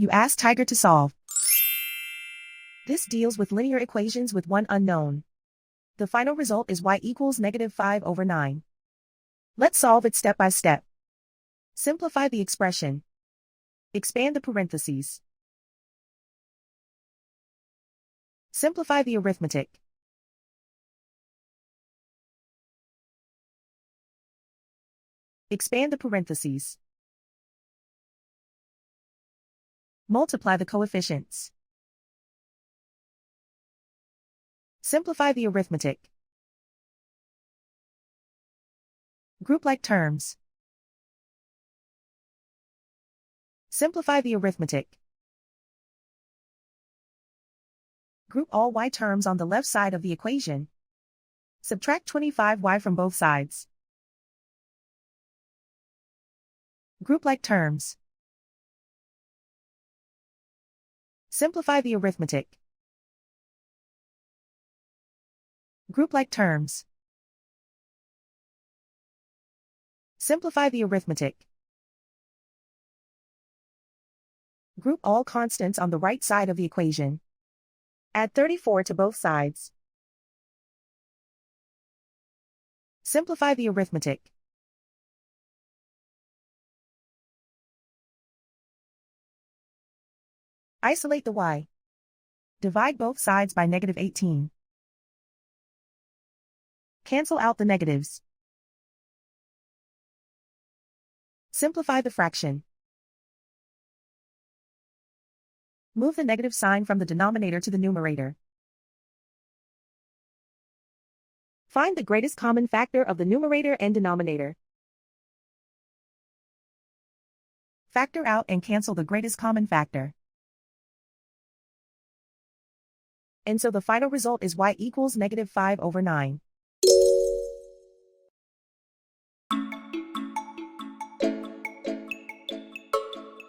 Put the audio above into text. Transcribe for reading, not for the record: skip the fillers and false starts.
You ask Tiger to solve. This deals with linear equations with one unknown. The final result is y=-5/9. Let's solve it step by step. Simplify the expression. Expand the parentheses. Simplify the arithmetic. Expand the parentheses. Multiply the coefficients. Simplify the arithmetic. Group like terms. Simplify the arithmetic. Group all y terms on the left side of the equation. Subtract 25y from both sides. Group like terms. Simplify the arithmetic. Group like terms. Simplify the arithmetic. Group all constants on the right side of the equation. Add 34 to both sides. Simplify the arithmetic. Isolate the y. Divide both sides by -18. Cancel out the negatives. Simplify the fraction. Move the negative sign from the denominator to the numerator. Find the greatest common factor of the numerator and denominator. Factor out and cancel the greatest common factor. And so the final result is y=-5/9.